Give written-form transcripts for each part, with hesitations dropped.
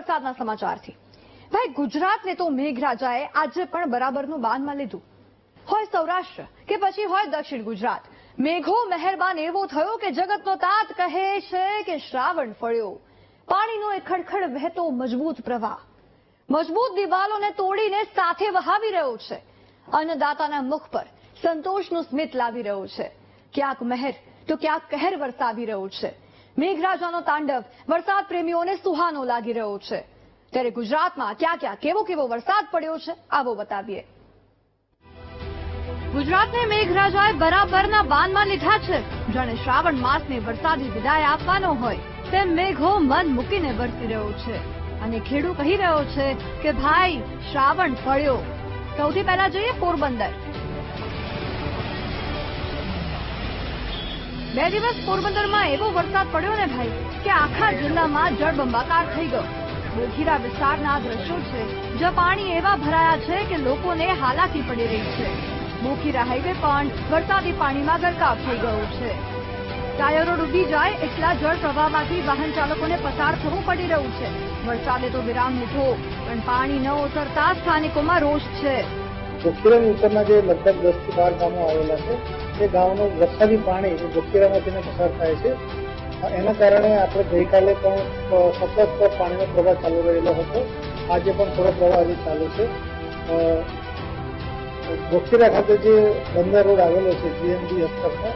વરસાદના સમાચારથી। ભાઈ, ગુજરાતને તો મેઘરાજાએ આજે પણ બરાબરનું બાનમાં લીધું। હોય સૌરાષ્ટ્ર કે પછી હોય દક્ષિણ ગુજરાત, મેઘો મહેરબાન એવો થયો કે જગતનો તાત કહે છે કે શ્રાવણ ફળ્યો। પાણીનો એક ખડખડ વહેતો મજબૂત પ્રવાહ મજબૂત દિવાલોને તોડીને સાથે વહાવી રહ્યો છે। અન્નદાતાના મુખ પર સંતોષનું સ્મિત લાવી રહ્યો છે। ક્યાંક મહેર તો ક્યાંક કહેર વરસાવી રહ્યો છે। મેઘરાજાનો તાંડવ વરસાદ પ્રેમીઓને સુહાનો લાગી રહ્યો છે। ત્યારે ગુજરાતમાં ક્યાં ક્યાં કેવો કેવો વરસાદ પડ્યો છે, આવો બતાવીએ। ગુજરાતને મેઘરાજાએ બરાબરના બાનમાં લીધા છે। જાણે શ્રાવણ માસને વરસાદી વિદાય આપવાનો હોય તેમ મેઘો મન મૂકીને વરસી રહ્યો છે અને ખેડૂ કહી રહ્યો છે કે ભાઈ શ્રાવણ ફળ્યો। સૌથી પહેલા જોઈએ પોરબંદર। 2 દિવસ પોરબંદરમાં એવો વરસાદ પડ્યો ને ભાઈ કે આખા જિલ્લામાં જળબંબાકાર થઈ ગયો। બોખીરા વિસ્તારના દ્રશ્યો છે જ્યાં પાણી એવા ભરાયા છે કે લોકોને હાલાકી પડી રહી છે। બોખીરા હાઈવે પણ વરસાદી પાણીમાં ગરકાવ થઈ ગયો છે। ટાયરો ડૂબી જાય એટલા જળ પ્રવાહમાંથી વાહન ચાલકોને પસાર થવું પડી રહ્યું છે। વરસાદે તો વિરામ લીધો પણ પાણી ન ઓસરતા સ્થાનિકોમાં રોષ છે। બોખીરાની ઉપરના જે લગભગ 10 થી 12 ગામો આવેલા છે તે ગામનું વરસાદી પાણી બોખીરામાંથી પસાર થાય છે। એના કારણે આપણે ગઈકાલે પણ સતત પાણીનો પ્રવાહ ચાલુ રહેલો હતો। આજે પણ થોડો પ્રવાહ હજી ચાલુ છે। બોખીરા ખાતે જે બંદર રોડ આવેલો છે જીએમબી હસ્તકમાં,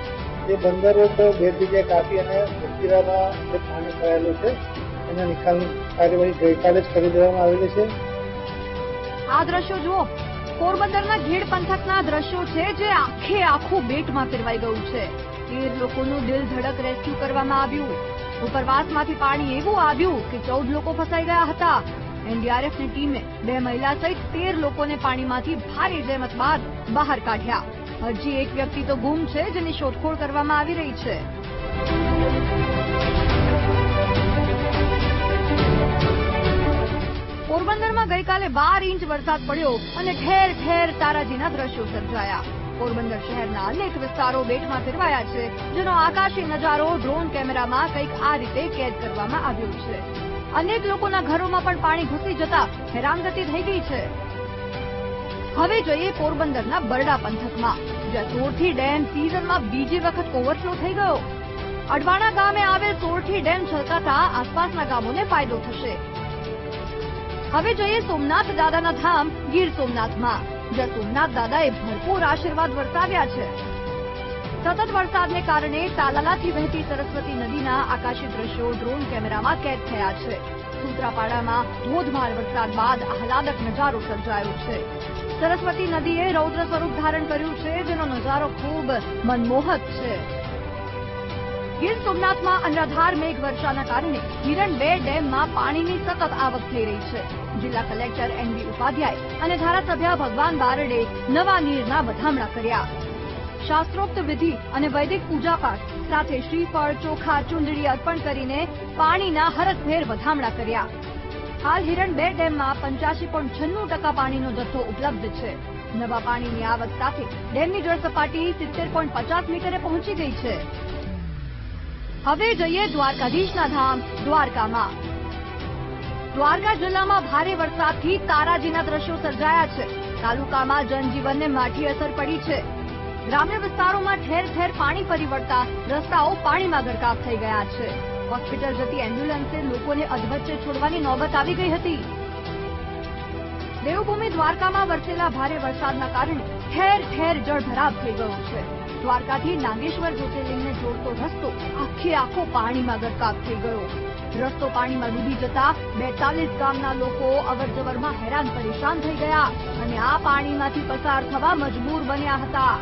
એ બંદર રોડ 2 જગ્યાએ કાપી અને બોખીરામાં જે પાણી ભરાયેલું છે એના નિકાલની કાર્યવાહી ગઈકાલે જ કરી દેવામાં આવેલી છે। આ દ્રશ્યો જુઓ, પોરબંદરના ગીડ પંથકના દ્રશ્યો છે જે આખે આખું બેટમાં ફેરવાઈ ગયું છે। 13 લોકોનું દિલ ધડક રેસ્ક્યુ કરવામાં આવ્યું। ઉપરવાસમાંથી પાણી એવું આવ્યું કે 14 લોકો ફસાઈ ગયા હતા। એનડીઆરએફની ટીમે 2 મહિલા સહિત 13 લોકોને પાણીમાંથી ભારે જહેમત બાદ બહાર કાઢ્યા। હજી એક વ્યક્તિ તો ગુમ છે જેની શોધખોળ કરવામાં આવી રહી છે। પોરબંદરમાં ગઈકાલે 12 ઇંચ વરસાદ પડ્યો અને ઠેર ઠેર તારાજીના દ્રશ્યો સર્જાયા। પોરબંદર શહેરના અનેક વિસ્તારો બેટમાં ફેરવાયા છે, જેનો આકાશી નજારો ડ્રોન કેમેરામાં કંઈક આ રીતે કેદ કરવામાં આવ્યો છે। અનેક લોકોના ઘરોમાં પણ પાણી ઘૂસી જતા હેરાનગતિ થઈ ગઈ છે। હવે જોઈએ પોરબંદરના બરડા પંથકમાં, જ્યાં સોરઠી ડેમ સિઝનમાં બીજી વખત ઓવરફ્લો થઈ ગયો। અડવાણા ગામે આવેલ સોરઠી ડેમ છલકાતા આસપાસના ગામોને ફાયદો થશે। હવે જોઈએ સોમનાથ દાદાના ધામ ગીર સોમનાથમાં, જ્યાં સોમનાથ દાદાએ ભરપૂર આશીર્વાદ વરસાવ્યા છે। સતત વરસાદને કારણે તાલાલાથી વહેતી સરસ્વતી નદીના આકાશી દ્રશ્યો ડ્રોન કેમેરામાં કેદ થયા છે। સૂત્રાપાડામાં ધોધમાર વરસાદ બાદ આહલાદક નજારો સર્જાયો છે। સરસ્વતી નદીએ રૌદ્ર સ્વરૂપ ધારણ કર્યું છે, જેનો નજારો ખૂબ મનમોહક છે। ગીર સોમનાથમાં અનરાધાર મેઘ વર્ષાના કારણે હિરણ 2 ડેમમાં પાણીની સતત આવક થઈ રહી છે। જિલ્લા કલેક્ટર એનબી ઉપાધ્યાય અને ધારાસભ્ય ભગવાન બારડે નવા નીરના વધામણા કર્યા। શાસ્ત્રોક્ત વિધિ અને વૈદિક પૂજાપાઠ સાથે શ્રીફળ, ચોખા, ચૂંદડી અર્પણ કરીને પાણીના હરખભેર વધામણા કર્યા। હાલ હિરણ 2 ડેમમાં 85.96% પાણીનો જથ્થો ઉપલબ્ધ છે। નવા પાણીની આવક સાથે ડેમની જળ સપાટી 70.50 મીટરે પહોંચી ગઈ છે। હવે જઈએ દ્વારકાધીશના ધામ દ્વારકામાં। દ્વારકા જિલ્લામાં ભારે વરસાદથી તારાજીના દ્રશ્યો સર્જાયા છે। તાલુકામાં જનજીવનને માઠી અસર પડી છે। ગ્રામ્ય વિસ્તારોમાં ઠેર ઠેર પાણી ફરી વળતા રસ્તાઓ પાણીમાં ગરકાવ થઈ ગયા છે। હોસ્પિટલ જતી એમ્બ્યુલન્સે લોકોને અધવચ્ચે છોડવાની નોબત આવી ગઈ હતી। દેવભૂમિ દ્વારકામાં વરસેલા ભારે વરસાદના કારણે ઠેર ઠેર જળભરાવ થઈ ગયો છે। દ્વારકાથી નાગેશ્વર જ્યોતિર્લિંગને જોડતો રસ્તો આખે આખો પાણીમાં ગરકાવ થઈ ગયો। રસ્તો પાણીમાં ડૂબી જતા 42 ગામના લોકો અવરજવરમાં હેરાન પરેશાન થઈ ગયા અને આ પાણીમાંથી પસાર થવા મજબૂર બન્યા હતા।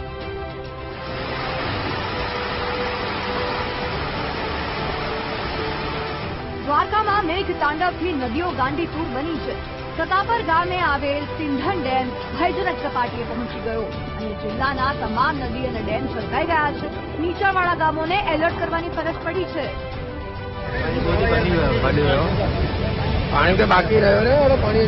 દ્વારકામાં મેઘ તાંડવથી નદીઓ ગાંડીતુર બની છે। સતાપર ગામે આવેલ સિંધન ડેમ ભયજનક સપાટીએ પહોંચી ગયો અને જિલ્લાના તમામ નદી અને ડેમ છલકાઈ ગયા છે। નીચાણવાળા ગામોને એલર્ટ કરવાની ફરજ પડી છે। પાણી તો બાકી રહ્યો ને, પાણી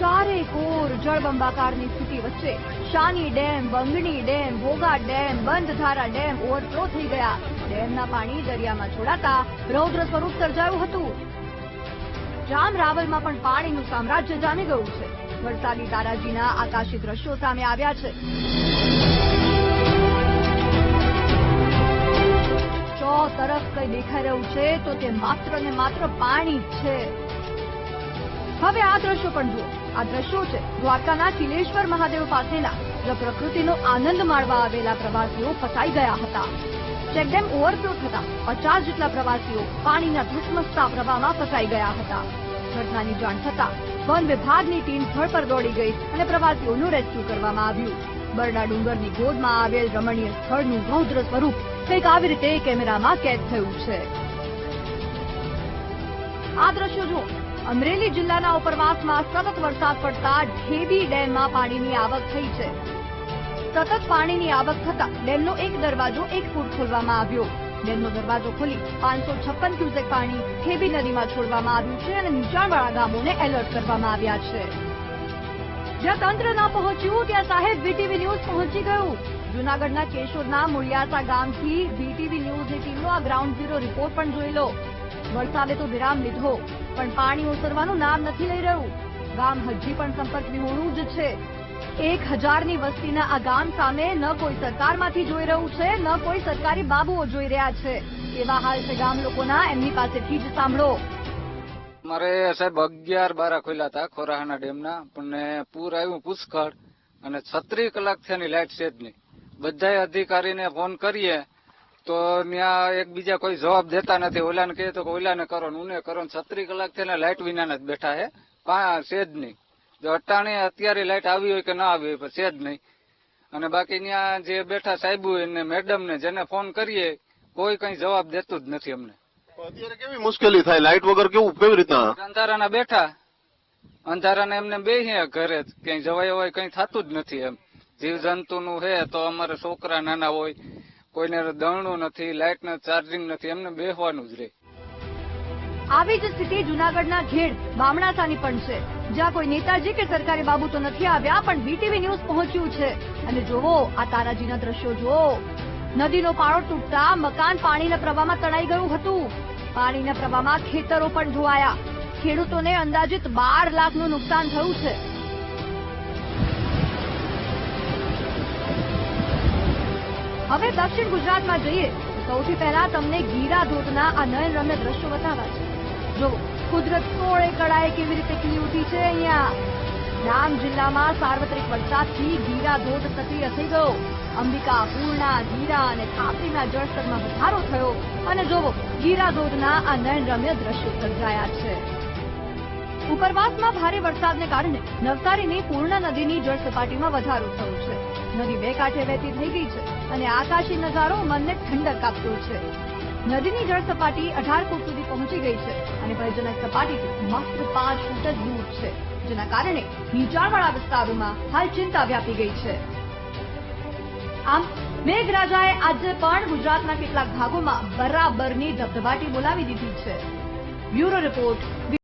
ચારે કોર જળબંબાકારની સ્થિતિ વચ્ચે Shani dam, Bangani dam, Bhoga dam, Bandhdhara dam overflow થઈ ગયા। ડેમના પાણી દરિયામાં છોડાતા રૌદ્ર સ્વરૂપ સર્જાયું હતું. જામ રાવલમાં પણ પાણીનું સામ્રાજ્ય જામી ગયું છે. વરસાદી તારાજીના આકાશી દ્રશ્યો સામે આવ્યા છે. ચો તરફ કઈ દેખાઈ રહ્યું છે તો તે માત્ર ને માત્ર પાણી જ છે. હવે આ દ્રશ્યો પણ જુઓ. આ દ્રશ્યો છે દ્વારકાના કિલેશ્વર મહાદેવ પાસેના, જ્યાં પ્રકૃતિનો આનંદ માણવા આવેલા પ્રવાસીઓ ફસાઈ ગયા હતા. ચેકડેમ ઓવરફ્લો થતા 50 જેટલા પ્રવાસીઓ પાણીના ધસમસતા પ્રવાહમાં ફસાઈ ગયા હતા. ઘટનાની જાણ થતા વન વિભાગની ટીમ સ્થળ પર દોડી ગઈ અને પ્રવાસીઓનું રેસ્ક્યુ કરવામાં આવ્યું. બરડા ડુંગરની ગોદમાં આવેલ રમણીય સ્થળનું રૌદ્ર સ્વરૂપ કંઈક આવી રીતે કેમેરામાં કેદ થયું છે. આ દ્રશ્યો જુઓ. અમરેલી જિલ્લાના ઉપરવાસમાં સતત વરસાદ પડતા ઢેબી ડેમમાં પાણીની આવક થઈ છે. સતત પાણીની આવક થતા ડેમનો એક દરવાજો 1 ફૂટ ખોલવામાં આવ્યો. ડેમનો દરવાજો ખોલી 556 ક્યુસેક પાણી ઢેબી નદીમાં છોડવામાં આવ્યું છે અને નીચાણવાળા ગામોને એલર્ટ કરવામાં આવ્યા છે. જ્યાં તંત્ર ન પહોંચ્યું ત્યાં સાહેબ વીટીવી ન્યૂઝ પહોંચી ગયું. જૂનાગઢના કેશોદના મુળિયાસા ગામથી વીટીવી ન્યૂઝની ટીમનો આ ગ્રાઉન્ડ ઝીરો રિપોર્ટ પણ જોઈ લો. વરસાદે તો વિરામ લીધો, પણ પાણી ઓસરવાનું નામ નથી લઈ રહ્યું. ગામ હજી પણ સંપર્ક વિહોણું જ છે. 1000ની વસ્તીના આ ગામ સામે ન કોઈ સરકારમાંથી જોઈ રહ્યું છે, ન કોઈ સરકારી બાબુઓ જોઈ રહ્યા છે. એવા હાલ છે ગામ લોકોના. એમની પાસેથી જ સાંભળો. મારે સાહેબ 11-12 ખોલ્યા હતા ખોરાહાના ડેમના, પણ પૂર આવ્યું પુષ્કળ અને 36 કલાક થયાની લાઇટ છે જ નહીં. બધા અધિકારીને ફોન કરીએ તો ત્યાં એકબીજા કોઈ જવાબ દેતા નથી. ઓલાને કહીએ તો ઓલાને કરો ને ઉને કરો. 36 કલાક થઈને લાઇટ વિનાના જ બેઠા છે જ નહીં. જો અટાણે અત્યારે લાઇટ આવી હોય કે ના આવી હોય છે જ નહીં. અને બાકી ત્યાં જે બેઠા સાહેબ ને મેડમ ને જેને ફોન કરીએ કોઈ કઈ જવાબ દેતું જ નથી અમને. અત્યારે કેવી મુશ્કેલી થાય લાઇટ વગર? કેવી રીતના અંધારાના બેઠા, અંધારાના એમને બેસીએ ઘરે જ, ક્યાંય જવાય હોય કઈ થતું જ નથી. એમ જીવજંતુ નું છે તો અમારે છોકરા નાના હોય, કોઈને દણનું નથી, લાઇટ ને ચાર્જિંગ નથી, એમને બેસવાનું જ રહે. આવી જ સ્થિતિ જૂનાગઢના ઘેડ બામણાસાની પણ છે, જ્યાં કોઈ નેતાજી કે સરકારી બાબુ તો નથી આવ્યા, પણ વીટીવી ન્યૂઝ પહોંચ્યું છે. અને જોવો આ તારાજીના દ્રશ્યો જુઓ. નદીનો પાળો તૂટતા મકાન પાણીના પ્રવાહમાં તણાઈ ગયું હતું. પાણીના પ્રવાહમાં ખેતરો પણ ધોવાયા. ખેડૂતોને અંદાજિત 12 લાખનું નુકસાન થયું છે. હવે દક્ષિણ ગુજરાતમાં જઈએ તો સૌથી પહેલા તમને ગીરા ધોધના આ નયનરમ્ય દ્રશ્યો બતાવવા છે. જો કુદરત કોળે કળાએ કેવી રીતે ખીલી ઉઠી છે. અહીંયા ડાંગ જિલ્લામાં સાર્વત્રિક વરસાદથી ગીરા ધોધ સક્રિય થઈ ગયો. અંબિકા, પૂર્ણા, ગીરા અને તાપીના જળસ્તરમાં વધારો થયો. અને જોવો ગીરા ધોધના આ નયનરમ્ય દ્રશ્યો સર્જાયા છે. ઉપરવાસમાં ભારે વરસાદને કારણે નવસારીની પૂર્ણા નદીની જળસપાટીમાં વધારો થયો છે. નદી 2 કાંઠે વહેતી થઈ ગઈ છે અને આકાશી નજારો મનને ઠંડક આપતો છે. નદીની જળસપાટી 18 ફૂટ સુધી પહોંચી ગઈ છે અને ભયજનક સપાટીથી માત્ર 5 ફૂટ જ દૂર છે, જેના કારણે નીચાણવાળા વિસ્તારોમાં હાલ ચિંતા વ્યાપી ગઈ છે. આમ મેઘરાજાએ આજે પણ ગુજરાતના કેટલાક ભાગોમાં બરાબરની ધબધબાટી બોલાવી દીધી છે. Bureau report.